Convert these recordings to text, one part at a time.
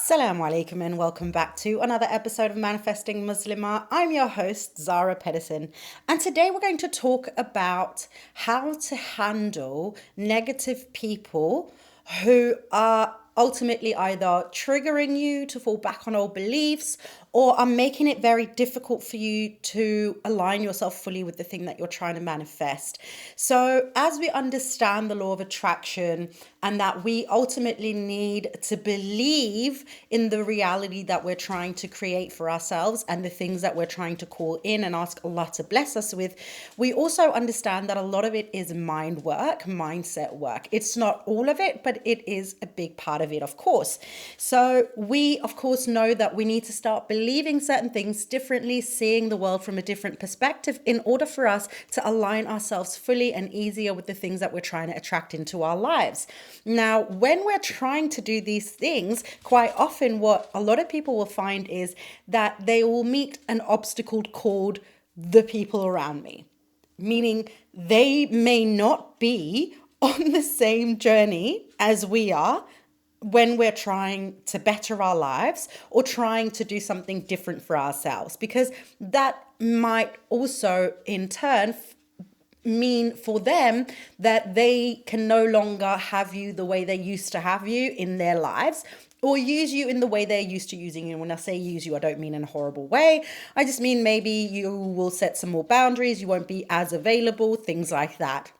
Assalamu alaikum and welcome back to another episode of Manifesting Muslimah. I'm your host, Zara Pedersen, and today we're going to talk about how to handle negative people who are ultimately either triggering you to fall back on old beliefs or are making it very difficult for you to align yourself fully with the thing that you're trying to manifest. So, as we understand the law of attraction and that we ultimately need to believe in the reality that we're trying to create for ourselves and the things that we're trying to call in and ask Allah to bless us with, we also understand that a lot of it is mind work, mindset work. It's not all of it, but it is a big part of it, of course. So we, of course, know that we need to start believing certain things differently, seeing the world from a different perspective in order for us to align ourselves fully and easier with the things that we're trying to attract into our lives. Now, when we're trying to do these things, quite often what a lot of people will find is that they will meet an obstacle called the people around me, meaning they may not be on the same journey as we are when we're trying to better our lives or trying to do something different for ourselves, because that might also in turn mean for them that they can no longer have you the way they used to have you in their lives or use you in the way they're used to using you. When I say use you, I don't mean in a horrible way. I just mean maybe you will set some more boundaries, you won't be as available, things like that.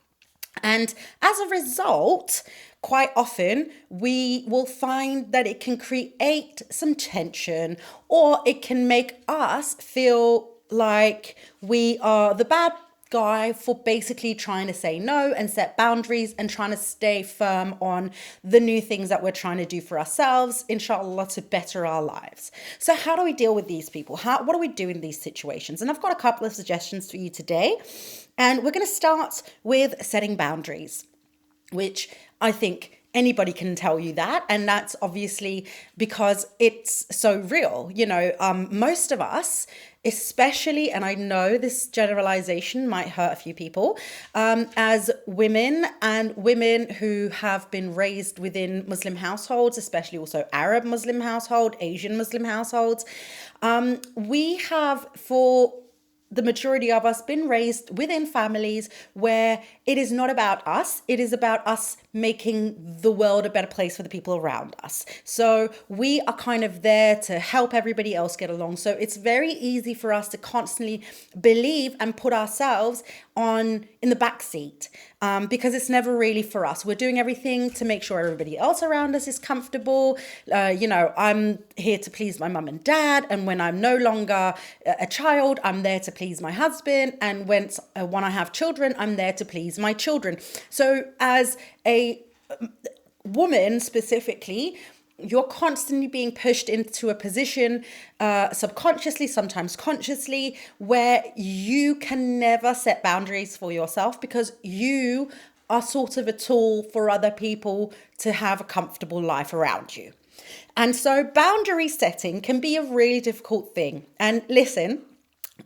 And as a result, quite often we will find that it can create some tension, or it can make us feel like we are the bad guy for basically trying to say no and set boundaries and trying to stay firm on the new things that we're trying to do for ourselves, inshallah, to better our lives. So how do we deal with these people? What do we do in these situations? And I've got a couple of suggestions for you today. And we're going to start with setting boundaries, which I think anybody can tell you that. And that's obviously because it's so real. Most of us, especially, and I know this generalization might hurt a few people, as women and women who have been raised within Muslim households, especially also Arab Muslim household, Asian Muslim households, we have, for the majority of us, been raised within families where it is not about us, it is about us making the world a better place for the people around us. So we are kind of there to help everybody else get along. So it's very easy for us to constantly believe and put ourselves in the back seat, because it's never really for us. We're doing everything to make sure everybody else around us is comfortable. I'm here to please my mum and dad, and when I'm no longer a child, I'm there to please my husband, and when I have children, I'm there to please my children. So as a woman specifically, you're constantly being pushed into a position, subconsciously, sometimes consciously, where you can never set boundaries for yourself because you are sort of a tool for other people to have a comfortable life around you. And so boundary setting can be a really difficult thing. And listen,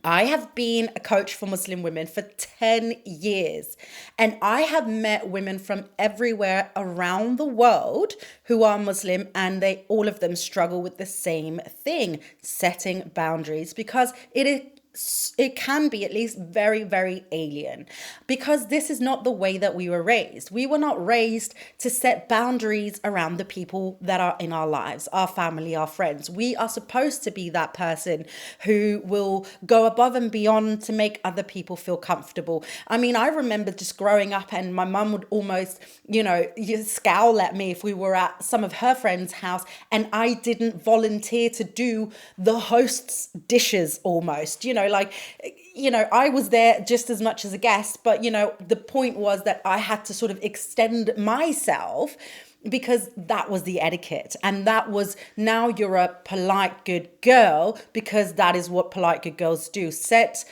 I have been a coach for Muslim women for 10 years, and I have met women from everywhere around the world who are Muslim, and all of them struggle with the same thing, setting boundaries, because it can be at least very, very alien, because this is not the way that we were raised. We were not raised to set boundaries around the people that are in our lives, our family, our friends. We are supposed to be that person who will go above and beyond to make other people feel comfortable. I mean, I remember just growing up and my mum would almost, scowl at me if we were at some of her friends' house and I didn't volunteer to do the host's dishes almost, I was there just as much as a guest, but, the point was that I had to sort of extend myself because that was the etiquette. And that was, now you're a polite, good girl, because that is what polite, good girls do. Set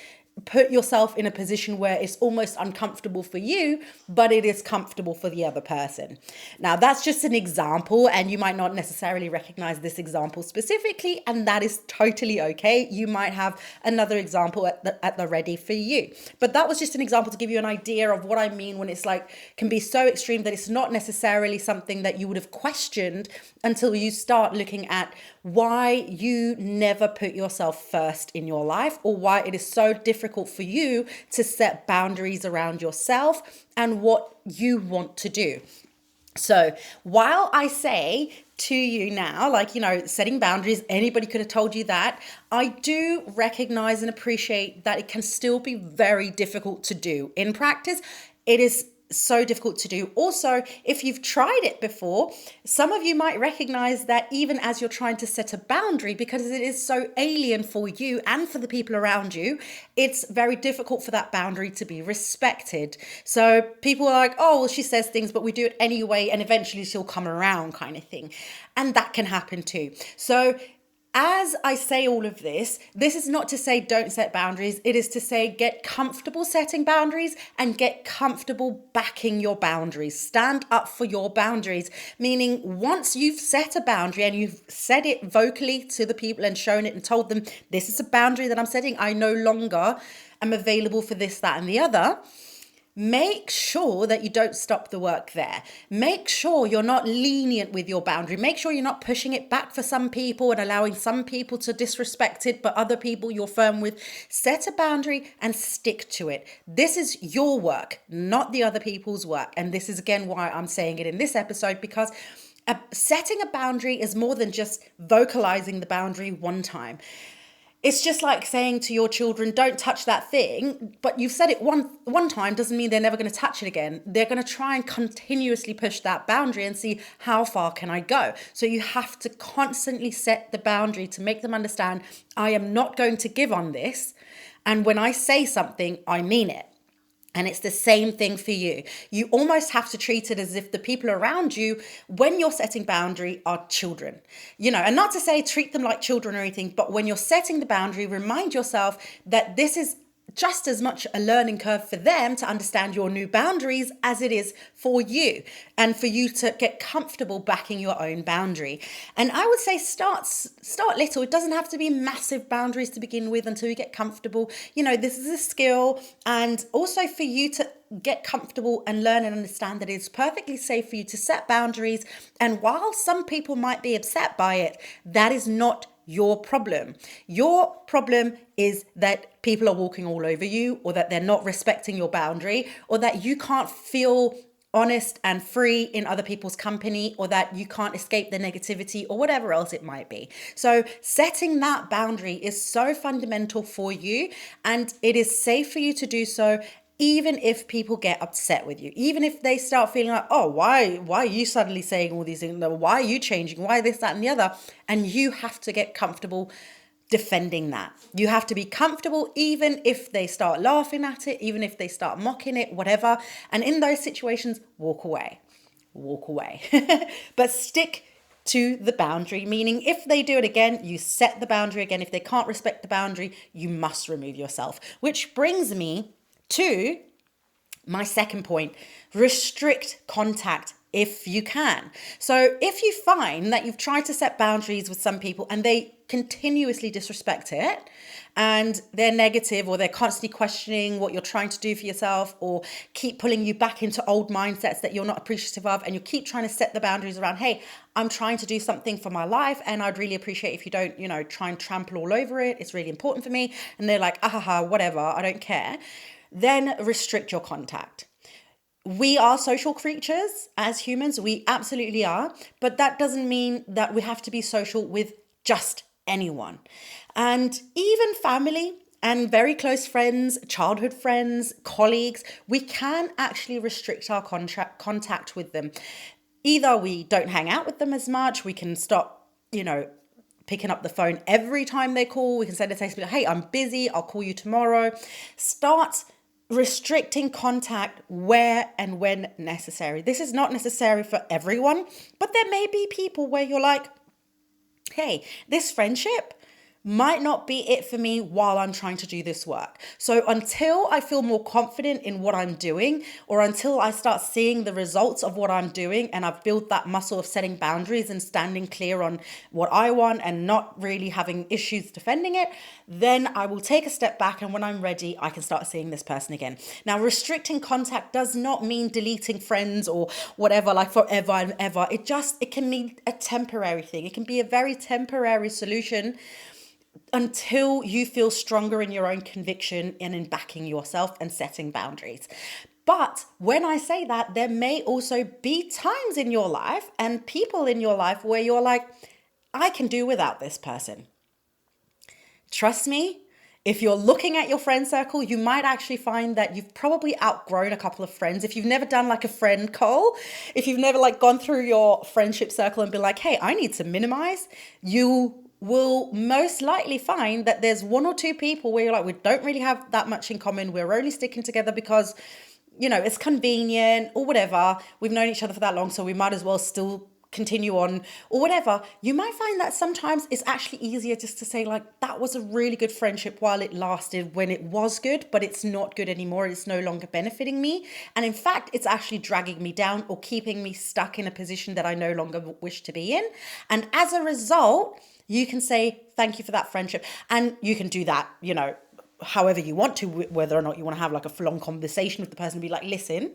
put yourself in a position where it's almost uncomfortable for you, but it is comfortable for the other person. Now, that's just an example, and you might not necessarily recognize this example specifically, and that is totally okay. You might have another example at the ready for you. But that was just an example to give you an idea of what I mean when it's like, can be so extreme that it's not necessarily something that you would have questioned until you start looking at why you never put yourself first in your life, or why it is so difficult for you to set boundaries around yourself and what you want to do. So while I say to you now, like, setting boundaries, anybody could have told you that, I do recognize and appreciate that it can still be very difficult to do. In practice, it is so difficult to do. Also, if you've tried it before, some of you might recognize that even as you're trying to set a boundary, because it is so alien for you and for the people around you, it's very difficult for that boundary to be respected. So people are like, oh, well, she says things, but we do it anyway, and eventually she'll come around, kind of thing. And that can happen too. So as I say all of this, this is not to say don't set boundaries. It is to say get comfortable setting boundaries and get comfortable backing your boundaries. Stand up for your boundaries, meaning once you've set a boundary and you've said it vocally to the people and shown it and told them, this is a boundary that I'm setting, I no longer am available for this, that, and the other. Make sure that you don't stop the work there. Make sure you're not lenient with your boundary. Make sure you're not pushing it back for some people and allowing some people to disrespect it, but other people you're firm with. Set a boundary and stick to it. This is your work, not the other people's work. And this is again why I'm saying it in this episode, because setting a boundary is more than just vocalizing the boundary one time. It's just like saying to your children, don't touch that thing, but you've said it one time doesn't mean they're never going to touch it again. They're going to try and continuously push that boundary and see how far can I go. So you have to constantly set the boundary to make them understand, I am not going to give on this. And when I say something, I mean it. And it's the same thing for you. You almost have to treat it as if the people around you, when you're setting boundary, are children. And not to say treat them like children or anything, but when you're setting the boundary, remind yourself that this is just as much a learning curve for them to understand your new boundaries as it is for you, and for you to get comfortable backing your own boundary. And I would say start little. It doesn't have to be massive boundaries to begin with until you get comfortable. This is a skill, and also for you to get comfortable and learn and understand that it's perfectly safe for you to set boundaries. And while some people might be upset by it, that is not your problem. Your problem is that people are walking all over you, or that they're not respecting your boundary, or that you can't feel honest and free in other people's company, or that you can't escape the negativity, or whatever else it might be. So setting that boundary is so fundamental for you, and it is safe for you to do so. Even if people get upset with you, even if they start feeling like, oh, why are you suddenly saying all these things? Why are you changing? Why this, that, and the other? And you have to get comfortable defending that. You have to be comfortable, even if they start laughing at it, even if they start mocking it, whatever. And in those situations, walk away. But stick to the boundary, meaning if they do it again, you set the boundary again. If they can't respect the boundary, you must remove yourself. Which brings me to my second point: restrict contact if you can. So if you find that you've tried to set boundaries with some people and they continuously disrespect it, and they're negative, or they're constantly questioning what you're trying to do for yourself, or keep pulling you back into old mindsets that you're not appreciative of, and you keep trying to set the boundaries around, hey, I'm trying to do something for my life, and I'd really appreciate if you don't, try and trample all over it. It's really important for me. And they're like, whatever, I don't care. Then restrict your contact. We are social creatures as humans. We absolutely are. But that doesn't mean that we have to be social with just anyone. And even family and very close friends, childhood friends, colleagues, we can actually restrict our contact with them. Either we don't hang out with them as much, we can stop, picking up the phone every time they call. We can send a text, hey, I'm busy, I'll call you tomorrow. Start restricting contact where and when necessary. This is not necessary for everyone, but there may be people where you're like, hey, this friendship, might not be it for me while I'm trying to do this work. So until I feel more confident in what I'm doing, or until I start seeing the results of what I'm doing and I've built that muscle of setting boundaries and standing clear on what I want and not really having issues defending it, then I will take a step back, and when I'm ready, I can start seeing this person again. Now, restricting contact does not mean deleting friends or whatever, like forever and ever. It can mean a temporary thing. It can be a very temporary solution until you feel stronger in your own conviction and in backing yourself and setting boundaries. But when I say that, there may also be times in your life and people in your life where you're like, I can do without this person. Trust me, if you're looking at your friend circle, you might actually find that you've probably outgrown a couple of friends. If you've never done like a friend call, if you've never like gone through your friendship circle and been like, hey, I need to minimize, you will most likely find that there's one or two people where you're like, we don't really have that much in common. We're only sticking together because, it's convenient or whatever. We've known each other for that long, so we might as well still continue on or whatever. You might find that sometimes it's actually easier just to say like, that was a really good friendship while it lasted, when it was good, but it's not good anymore. It's no longer benefiting me. And in fact, it's actually dragging me down or keeping me stuck in a position that I no longer wish to be in. And as a result, you can say, thank you for that friendship. And you can do that, however you want to, whether or not you want to have like a full-on conversation with the person and be like, listen,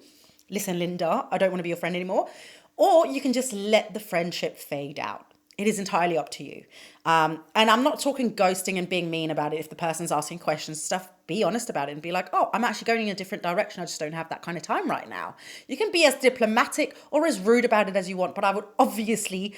Linda, I don't want to be your friend anymore. Or you can just let the friendship fade out. It is entirely up to you. And I'm not talking ghosting and being mean about it. If the person's asking questions and stuff, be honest about it and be like, oh, I'm actually going in a different direction. I just don't have that kind of time right now. You can be as diplomatic or as rude about it as you want, but I would obviously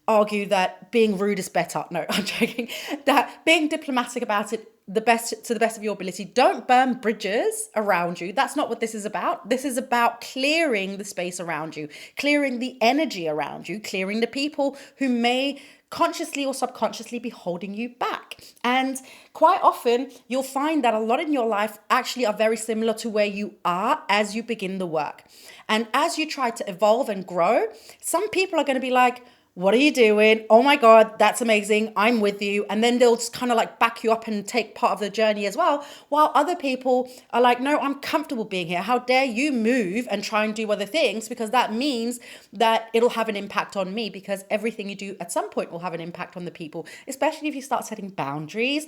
argue that being rude is better. No, I'm joking. That being diplomatic about it to the best of your ability. Don't burn bridges around you. That's not what this is about. This is about clearing the space around you, clearing the energy around you, clearing the people who may consciously or subconsciously be holding you back. And quite often you'll find that a lot in your life actually are very similar to where you are as you begin the work. And as you try to evolve and grow, some people are going to be like, what are you doing? Oh my God, that's amazing. I'm with you. And then they'll just kind of like back you up and take part of the journey as well. While other people are like, no, I'm comfortable being here. How dare you move and try and do other things? Because that means that it'll have an impact on me, because everything you do at some point will have an impact on the people, especially if you start setting boundaries.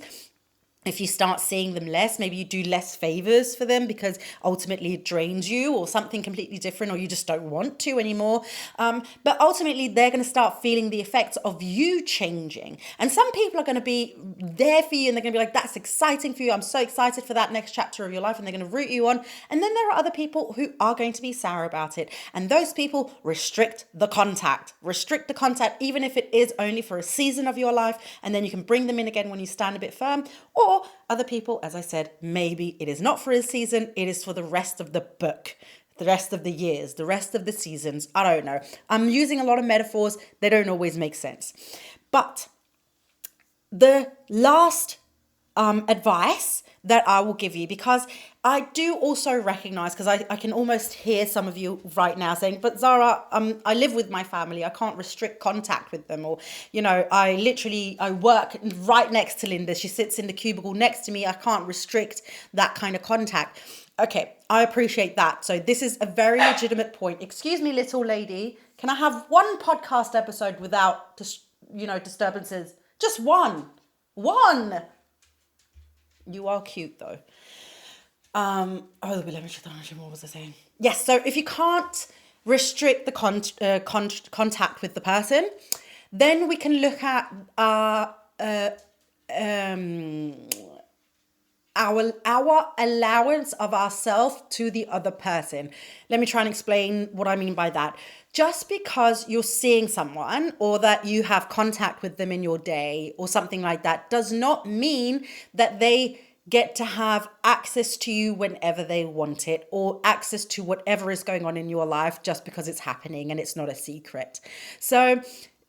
If you start seeing them less, maybe you do less favors for them because ultimately it drains you, or something completely different, or you just don't want to anymore. But ultimately they're going to start feeling the effects of you changing. And some people are going to be there for you and they're going to be like, that's exciting for you. I'm so excited for that next chapter of your life, and they're going to root you on. And then there are other people who are going to be sour about it. And those people restrict the contact, even if it is only for a season of your life. And then you can bring them in again when you stand a bit firm. Or other people, as I said, maybe it is not for a season, it is for the rest of the book, the rest of the years, the rest of the seasons. I don't know. I'm using a lot of metaphors. They don't always make sense. But the last advice that I will give you, because I do also recognize, because I can almost hear some of you right now saying, but Zara, I live with my family. I can't restrict contact with them. Or, I work right next to Linda. She sits in the cubicle next to me. I can't restrict that kind of contact. Okay, I appreciate that. So this is a very legitimate point. Excuse me, little lady. Can I have one podcast episode without, disturbances? Just one. One. You are cute though. What was I saying? Yes, so if you can't restrict the contact with the person, then we can look at our allowance of ourselves to the other person. Let me try and explain what I mean by that. Just because you're seeing someone or that you have contact with them in your day or something like that does not mean that they get to have access to you whenever they want it, or access to whatever is going on in your life just because it's happening and it's not a secret. So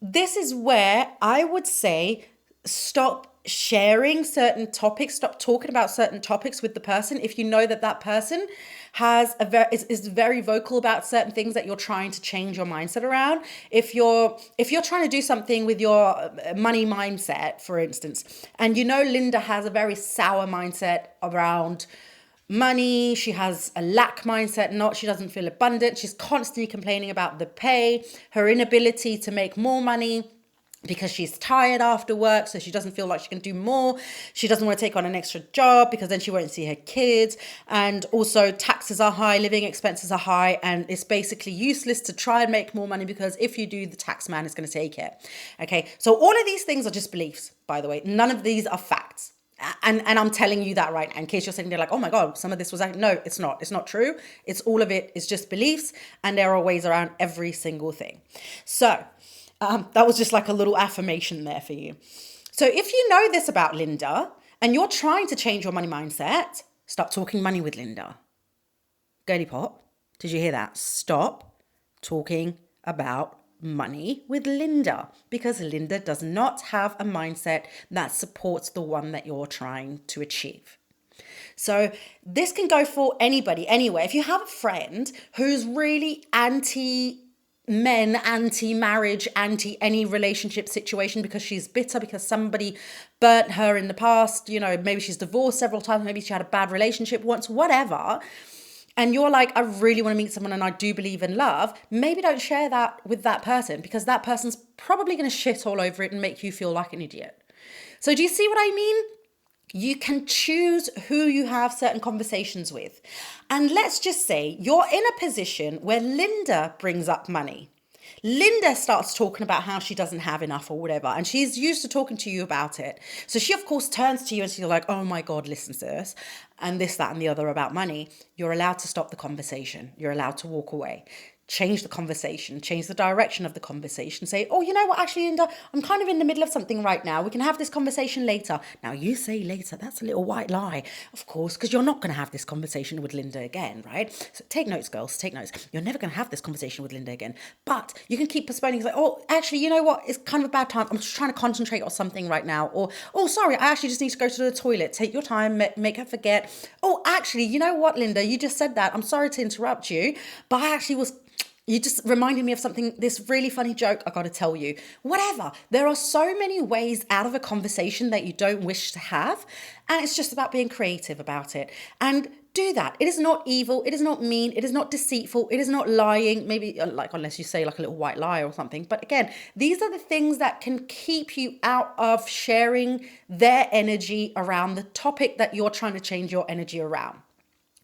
this is where I would say stop sharing certain topics, stop talking about certain topics with the person if you know that that person has is very vocal about certain things that you're trying to change your mindset around. If you're trying to do something with your money mindset, for instance, and you know Linda has a very sour mindset around money, she has a lack mindset, she doesn't feel abundant, she's constantly complaining about the pay, her inability to make more money because she's tired after work, so she doesn't feel like she can do more. She doesn't want to take on an extra job because then she won't see her kids. And also taxes are high, living expenses are high, and it's basically useless to try and make more money because if you do, the tax man is going to take it. Okay, so all of these things are just beliefs, by the way. None of these are facts. And I'm telling you that right now, in case you're sitting there like, oh my God, some of this was, no, it's not. It's not true. It's all of it is just beliefs, and there are ways around every single thing. So that was just like a little affirmation there for you. So if you know this about Linda and you're trying to change your money mindset, stop talking money with Linda. Girly pop, did you hear that? Stop talking about money with Linda, because Linda does not have a mindset that supports the one that you're trying to achieve. So this can go for anybody, anywhere. If you have a friend who's really anti-men, anti-marriage, anti any relationship situation because she's bitter because somebody burnt her in the past, maybe she's divorced several times, maybe she had a bad relationship once, whatever, and you're like, I really want to meet someone and I do believe in love, maybe don't share that with that person, because that person's probably going to shit all over it and make you feel like an idiot. So do you see what I mean? You can choose who you have certain conversations with. And let's just say you're in a position where Linda brings up money. Linda starts talking about how she doesn't have enough or whatever, and she's used to talking to you about it. So she, of course, turns to you and she's like, oh my God, listen, sis, and this, that, and the other about money. You're allowed to stop the conversation. You're allowed to walk away. Change the conversation, change the direction of the conversation. Say, oh, you know what, actually, Linda, I'm kind of in the middle of something right now. We can have this conversation later. Now, you say later, that's a little white lie, of course, because you're not going to have this conversation with Linda again, right? So take notes, girls, take notes. You're never going to have this conversation with Linda again, but you can keep postponing. It's like, oh, actually, you know what? It's kind of a bad time. I'm just trying to concentrate on something right now. Or, oh, sorry, I actually just need to go to the toilet. Take your time, make her forget. Oh, actually, you know what, Linda, you just said that. I'm sorry to interrupt you, but I actually was... You just reminded me of something, this really funny joke I got to tell you. Whatever. There are so many ways out of a conversation that you don't wish to have. And it's just about being creative about it. And do that. It is not evil. It is not mean. It is not deceitful. It is not lying. Maybe like, unless you say like a little white lie or something. But again, these are the things that can keep you out of sharing their energy around the topic that you're trying to change your energy around.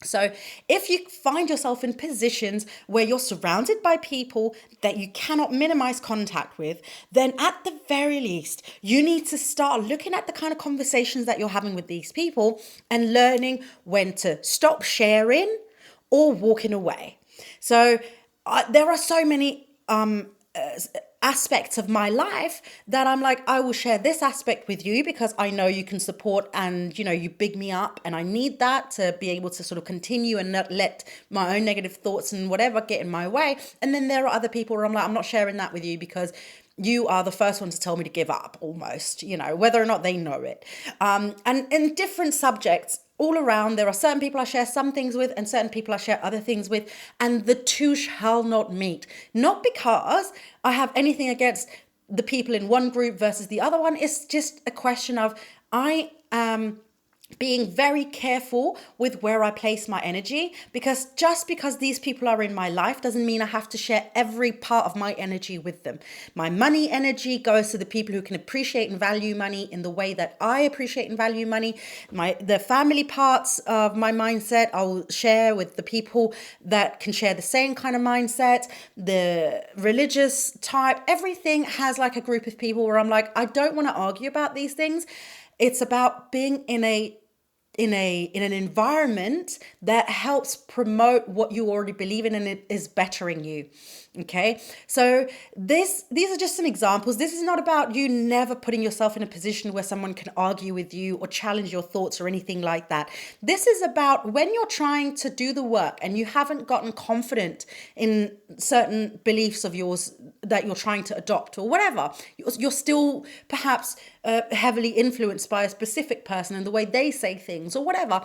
So if you find yourself in positions where you're surrounded by people that you cannot minimize contact with, then at the very least, you need to start looking at the kind of conversations that you're having with these people and learning when to stop sharing or walking away. So there are so many aspects of my life that I'm like, I will share this aspect with you because I know you can support and, you big me up, and I need that to be able to sort of continue and not let my own negative thoughts and whatever get in my way. And then there are other people where I'm like, I'm not sharing that with you because you are the first one to tell me to give up, almost, whether or not they know it. And in different subjects, all around, there are certain people I share some things with and certain people I share other things with, and the two shall not meet. Not because I have anything against the people in one group versus the other one. It's just a question of I am being very careful with where I place my energy, because just because these people are in my life doesn't mean I have to share every part of my energy with them. My money energy goes to the people who can appreciate and value money in the way that I appreciate and value money. The family parts of my mindset I'll share with the people that can share the same kind of mindset. The religious type, everything has like a group of people where I'm like, I don't want to argue about these things. It's about being in an environment that helps promote what you already believe in and it is bettering you. Okay, so these are just some examples. This is not about you never putting yourself in a position where someone can argue with you or challenge your thoughts or anything like that. This is about when you're trying to do the work and you haven't gotten confident in certain beliefs of yours that you're trying to adopt or whatever. You're still perhaps heavily influenced by a specific person and the way they say things or whatever.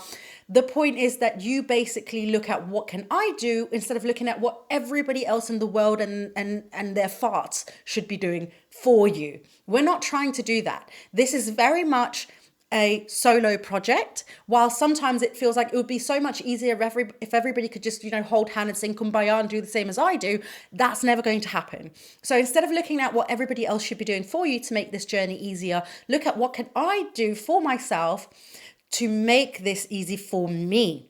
The point is that you basically look at what can I do instead of looking at what everybody else in the world and their farts should be doing for you. We're not trying to do that. This is very much a solo project, while sometimes it feels like it would be so much easier if everybody could just, hold hand and sing kumbaya and do the same as I do. That's never going to happen. So instead of looking at what everybody else should be doing for you to make this journey easier, look at what can I do for myself to make this easy for me.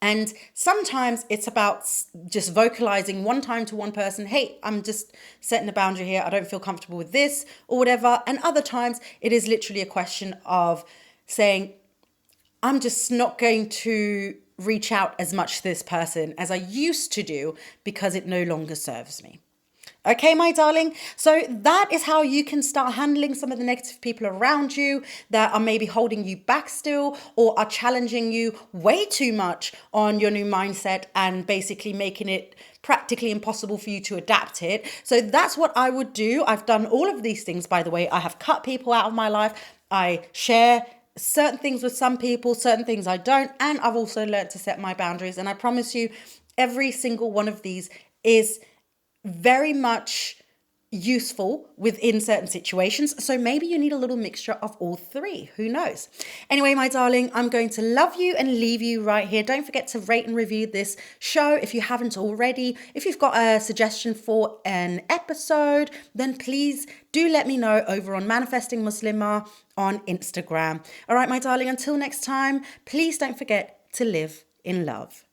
And sometimes it's about just vocalizing one time to one person, hey, I'm just setting a boundary here. I don't feel comfortable with this or whatever. And other times it is literally a question of saying, I'm just not going to reach out as much to this person as I used to do because it no longer serves me. Okay, my darling. So that is how you can start handling some of the negative people around you that are maybe holding you back still or are challenging you way too much on your new mindset and basically making it practically impossible for you to adapt it. So that's what I would do. I've done all of these things, by the way. I have cut people out of my life. I share certain things with some people, certain things I don't. And I've also learned to set my boundaries. And I promise you, every single one of these is very much useful within certain situations. So maybe you need a little mixture of all three. Who knows? Anyway, my darling, I'm going to love you and leave you right here. Don't forget to rate and review this show if you haven't already. If you've got a suggestion for an episode, then please do let me know over on Manifesting Muslima on Instagram. All right, my darling, until next time, please don't forget to live in love.